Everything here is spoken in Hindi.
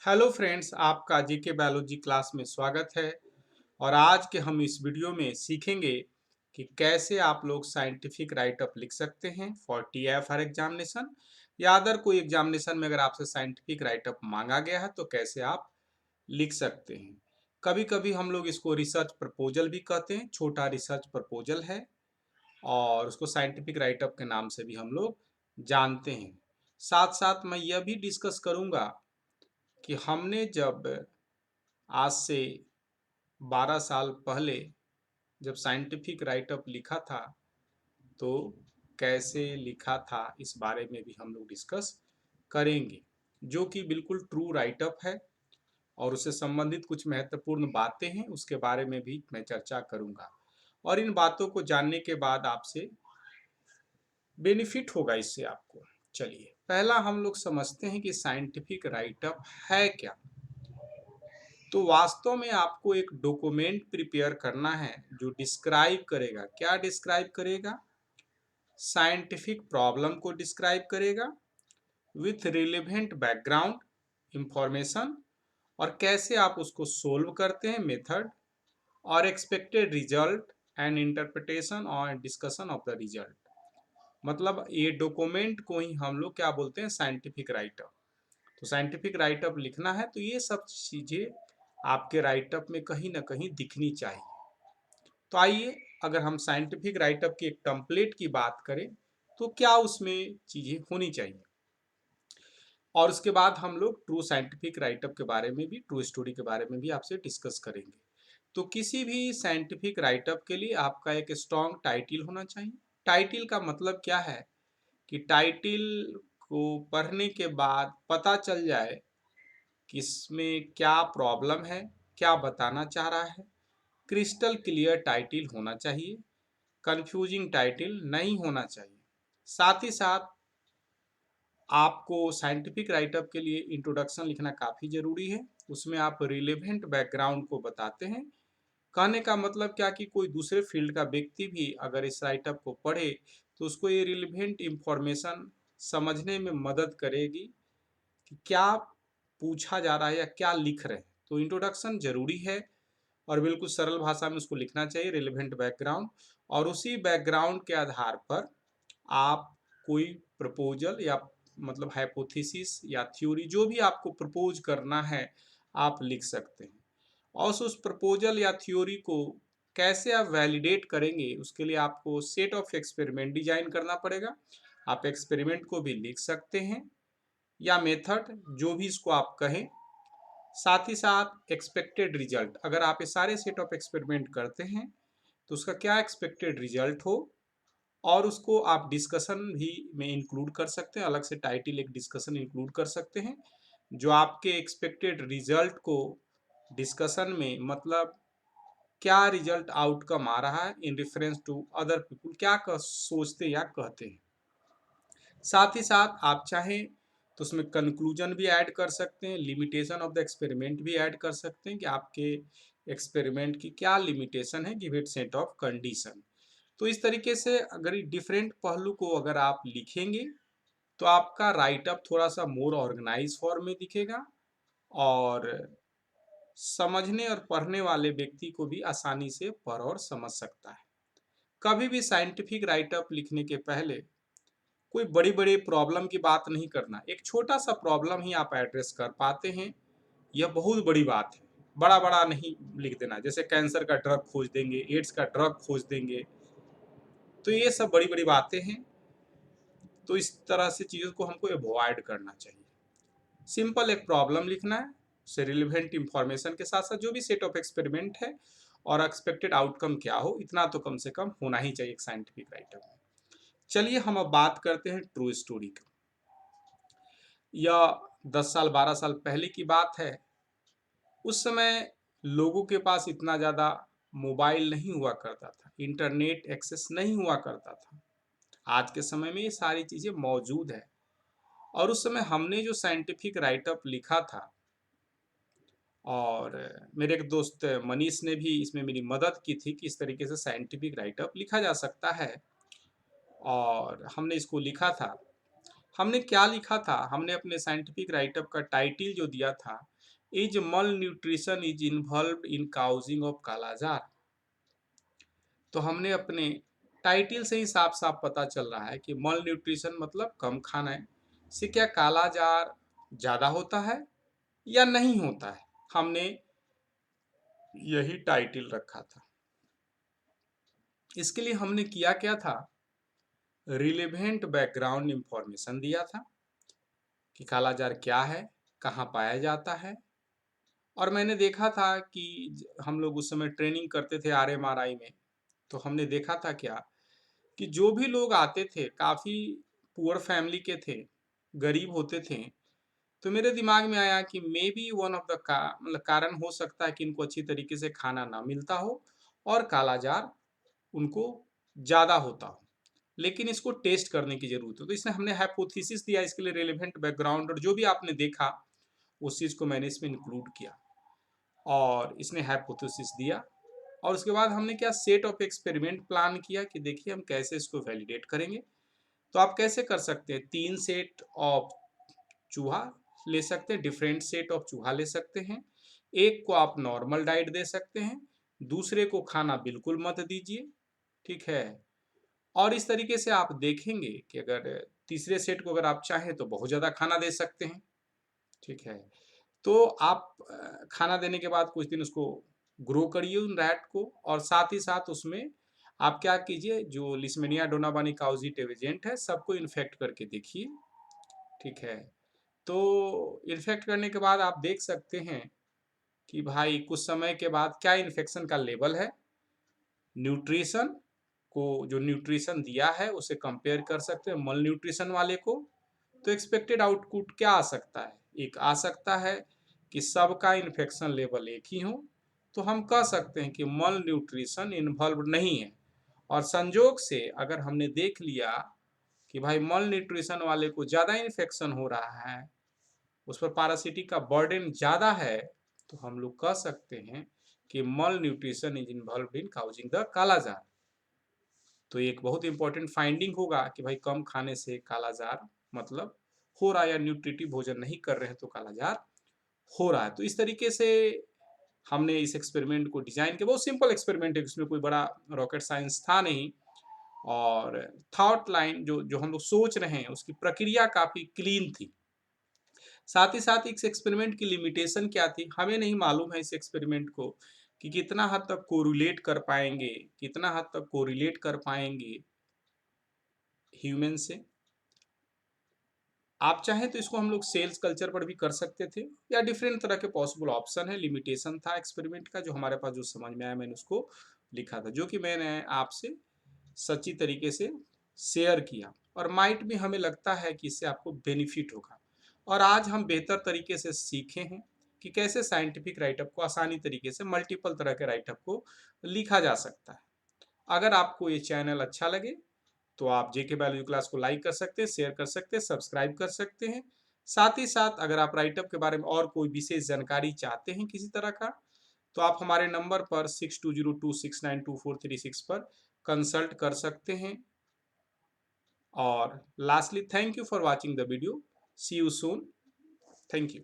हेलो फ्रेंड्स, आपका जीके बायोलॉजी क्लास में स्वागत है। और आज के हम इस वीडियो में सीखेंगे कि कैसे आप लोग साइंटिफिक राइट अप लिख सकते हैं फॉर टीएफआर एग्जामिनेशन या अदर कोई एग्जामिनेशन में अगर आपसे साइंटिफिक राइट अप मांगा गया है तो कैसे आप लिख सकते हैं। कभी कभी हम लोग इसको रिसर्च प्रपोजल भी कहते हैं, छोटा रिसर्च प्रपोजल है और उसको साइंटिफिक राइट अप के नाम से भी हम लोग जानते हैं। साथ साथ मैं यह भी डिस्कस करूंगा कि हमने जब आज से 12 साल पहले जब साइंटिफिक राइट अप लिखा था तो कैसे लिखा था, इस बारे में भी हम लोग डिस्कस करेंगे, जो कि बिल्कुल ट्रू राइट अप है और उससे संबंधित कुछ महत्वपूर्ण बातें हैं उसके बारे में भी मैं चर्चा करूंगा। और इन बातों को जानने के बाद आपसे बेनिफिट होगा इससे आपको। चलिए, पहला हम लोग समझते हैं कि साइंटिफिक राइट अप है क्या। तो वास्तव में आपको एक डॉक्यूमेंट प्रिपेयर करना है जो डिस्क्राइब करेगा, क्या डिस्क्राइब करेगा, साइंटिफिक प्रॉब्लम को डिस्क्राइब करेगा विथ रिलेवेंट बैकग्राउंड इंफॉर्मेशन, और कैसे आप उसको सोल्व करते हैं, मेथड, और एक्सपेक्टेड रिजल्ट एंड इंटरप्रिटेशन और डिस्कशन ऑफ द रिजल्ट। मतलब ये डॉक्यूमेंट को ही हम लोग क्या बोलते हैं, साइंटिफिक राइटअप। तो साइंटिफिक राइटअप लिखना है तो ये सब चीजें आपके राइटअप में कहीं ना कहीं दिखनी चाहिए। तो आइए, अगर हम साइंटिफिक राइटअप की एक टेम्पलेट की बात करें तो क्या उसमें चीजें होनी चाहिए, और उसके बाद हम लोग ट्रू साइंटिफिक राइटअप के बारे में भी, ट्रू स्टोरी के बारे में भी आपसे डिस्कस करेंगे। तो किसी भी साइंटिफिक राइटअप के लिए आपका एक स्ट्रॉन्ग टाइटल होना चाहिए। टाइटल का मतलब क्या है कि टाइटल को पढ़ने के बाद पता चल जाए कि इसमें क्या प्रॉब्लम है, क्या बताना चाह रहा है। क्रिस्टल क्लियर टाइटल होना चाहिए, कंफ्यूजिंग टाइटल नहीं होना चाहिए। साथ ही साथ आपको साइंटिफिक राइटअप के लिए इंट्रोडक्शन लिखना काफ़ी ज़रूरी है। उसमें आप रिलेवेंट बैकग्राउंड को बताते हैं। कहने का मतलब क्या कि कोई दूसरे फील्ड का व्यक्ति भी अगर इस राइटअप को पढ़े तो उसको ये रिलेवेंट इंफॉर्मेशन समझने में मदद करेगी कि क्या पूछा जा रहा है या क्या लिख रहे हैं। तो इंट्रोडक्शन जरूरी है और बिल्कुल सरल भाषा में उसको लिखना चाहिए, रिलेवेंट बैकग्राउंड। और उसी बैकग्राउंड के आधार पर आप कोई प्रपोजल या मतलब हाइपोथेसिस या थ्योरी जो भी आपको प्रपोज करना है आप लिख सकते हैं। और उस प्रपोजल या थ्योरी को कैसे आप वैलिडेट करेंगे, उसके लिए आपको सेट ऑफ एक्सपेरिमेंट डिजाइन करना पड़ेगा। आप एक्सपेरिमेंट को भी लिख सकते हैं या मेथड, जो भी इसको आप कहें। साथ ही साथ एक्सपेक्टेड रिजल्ट, अगर आप ये सारे सेट ऑफ एक्सपेरिमेंट करते हैं तो उसका क्या एक्सपेक्टेड रिजल्ट हो, और उसको आप डिस्कशन भी में इंक्लूड कर सकते हैं। अलग से टाइटल एक डिस्कशन इंक्लूड कर सकते हैं जो आपके एक्सपेक्टेड रिजल्ट को डिस्कशन में, मतलब क्या रिजल्ट आउटकम आ रहा है in reference to other people, क्या सोचते या कहते हैं। साथ ही साथ आप चाहें तो उसमें कंक्लूजन भी ऐड कर सकते हैं, लिमिटेशन ऑफ द एक्सपेरिमेंट भी ऐड कर सकते हैं कि आपके एक्सपेरिमेंट की क्या लिमिटेशन है गिवन सेट ऑफ कंडीशन। तो इस तरीके से अगर डिफरेंट पहलू को अगर आप लिखेंगे तो आपका राइटअप थोड़ा सा मोर ऑर्गेनाइज फॉर्म में दिखेगा और समझने और पढ़ने वाले व्यक्ति को भी आसानी से पढ़ और समझ सकता है। कभी भी साइंटिफिक राइटअप लिखने के पहले कोई बड़ी बड़ी प्रॉब्लम की बात नहीं करना, एक छोटा सा प्रॉब्लम ही आप एड्रेस कर पाते हैं, यह बहुत बड़ी बात है। बड़ा बड़ा नहीं लिख देना, जैसे कैंसर का ड्रग खोज देंगे, एड्स का ड्रग खोज देंगे, तो ये सब बड़ी बड़ी बातें हैं। तो इस तरह से चीज़ों को हमको अवॉइड करना चाहिए। सिंपल एक प्रॉब्लम लिखना है, उससे रिलेवेंट इंफॉर्मेशन के साथ साथ जो भी सेट ऑफ एक्सपेरिमेंट है और एक्सपेक्टेड आउटकम क्या हो, इतना तो कम से कम होना ही चाहिए एक साइंटिफिक राइटर में। चलिए, हम अब बात करते हैं ट्रू स्टोरी की। यह 10 साल 12 साल पहले की बात है। उस समय लोगों के पास इतना ज़्यादा मोबाइल नहीं हुआ करता था, इंटरनेट एक्सेस नहीं हुआ करता था। आज के समय में ये सारी चीज़ें मौजूद है। और उस समय हमने जो साइंटिफिक राइटअप लिखा था, और मेरे एक दोस्त मनीष ने भी इसमें मेरी मदद की थी कि इस तरीके से साइंटिफिक राइटअप लिखा जा सकता है, और हमने इसको लिखा था। हमने क्या लिखा था, हमने अपने साइंटिफिक राइटअप का टाइटल जो दिया था is malnutrition is involve in causing of kala-azar. तो हमने अपने टाइटल से ही साफ साफ पता चल रहा है कि मल न्यूट्रिशन मतलब कम खाना है, से क्या कालाजार ज्यादा होता है या नहीं होता है, हमने यही टाइटल रखा था। इसके लिए हमने किया क्या था, रिलेवेंट बैकग्राउंड इंफॉर्मेशन दिया था कि कालाजार क्या है, कहाँ पाया जाता है। और मैंने देखा था कि हम लोग उस समय ट्रेनिंग करते थे RMRI में, तो हमने देखा था क्या कि जो भी लोग आते थे काफ़ी पुअर फैमिली के थे, गरीब होते थे। तो मेरे दिमाग में आया कि may be one of the मतलब कारण हो सकता है कि इनको अच्छी तरीके से खाना ना मिलता हो और कालाजार उनको ज़्यादा होता हो, लेकिन इसको टेस्ट करने की जरूरत है। तो इसमें हमने हाइपोथेसिस दिया, इसके लिए रेलेवेंट बैकग्राउंड और जो भी आपने देखा उस चीज़ को मैंने इसमें इंक्लूड किया और इसने हाइपोथेसिस दिया। और उसके बाद हमने क्या, सेट ऑफ एक्सपेरिमेंट प्लान किया कि देखिए हम कैसे इसको वैलिडेट करेंगे। तो आप कैसे कर सकते हैं, 3 सेट ऑफ चूहा ले सकते हैं, डिफरेंट सेट ऑफ चूहा ले सकते हैं। एक को आप नॉर्मल डाइट दे सकते हैं, दूसरे को खाना बिल्कुल मत दीजिए, ठीक है। और इस तरीके से आप देखेंगे कि अगर तीसरे सेट को अगर आप चाहें तो बहुत ज़्यादा खाना दे सकते हैं, ठीक है। तो आप खाना देने के बाद कुछ दिन उसको ग्रो करिए उन रैट को, और साथ ही साथ उसमें आप क्या कीजिए, जो लिस्मेनिया डोनाबानी काउजिटिव एजेंट है सबको इन्फेक्ट करके देखिए, ठीक है। तो इन्फेक्ट करने के बाद आप देख सकते हैं कि भाई कुछ समय के बाद क्या इन्फेक्शन का लेवल है, न्यूट्रिशन को जो न्यूट्रिशन दिया है उसे कंपेयर कर सकते हैं मल न्यूट्रिशन वाले को। तो एक्सपेक्टेड आउटपुट क्या आ सकता है, एक आ सकता है कि सबका इन्फेक्शन लेवल एक ही हो, तो हम कह सकते हैं कि मल न्यूट्रिशन इन्वॉल्व नहीं है। और संजोग से अगर हमने देख लिया कि भाई मल न्यूट्रिशन वाले को ज़्यादा इन्फेक्शन हो रहा है, उस पर पैरासिटिक का बर्डन ज़्यादा है, तो हम लोग कह सकते हैं कि malnutrition is involve in causing the kala-azar. तो एक बहुत इंपॉर्टेंट फाइंडिंग होगा कि भाई कम खाने से कालाजार मतलब हो रहा है, या न्यूट्रिटिव भोजन नहीं कर रहे हैं तो कालाजार हो रहा है। तो इस तरीके से हमने इस एक्सपेरिमेंट को डिजाइन किया, बहुत सिंपल एक्सपेरिमेंट है, इसमें कोई बड़ा रॉकेट साइंस था नहीं। और थॉट लाइन जो जो हम लोग सोच रहे हैं उसकी प्रक्रिया काफी क्लीन थी। साथ ही साथ इस एक्सपेरिमेंट की लिमिटेशन क्या थी, हमें नहीं मालूम है इस एक्सपेरिमेंट को कि कितना हद तक कोरिलेट कर पाएंगे, कितना हद तक कोरिलेट कर पाएंगे ह्यूमन से। आप चाहें तो इसको हम लोग सेल्स कल्चर पर भी कर सकते थे, या डिफरेंट तरह के पॉसिबल ऑप्शन है। लिमिटेशन था एक्सपेरिमेंट का, जो हमारे पास जो समझ में आया मैंने उसको लिखा था, जो कि मैंने आपसे सच्ची तरीके से शेयर किया। और माइट भी हमें लगता है कि इससे आपको बेनिफिट होगा। और आज हम बेहतर तरीके से सीखे हैं कि कैसे साइंटिफिक राइटअप को आसानी तरीके से मल्टीपल तरह के राइटअप को लिखा जा सकता है। अगर आपको ये चैनल अच्छा लगे तो आप जेके बायोलॉजी क्लास को लाइक कर सकते हैं, शेयर कर सकते हैं, सब्सक्राइब कर सकते हैं। साथ ही साथ अगर आप राइटअप के बारे में और कोई विशेष जानकारी चाहते हैं किसी तरह का, तो आप हमारे नंबर पर 6202692436 पर कंसल्ट कर सकते हैं। और lastly, thank you for watching the video, see you soon, thank you.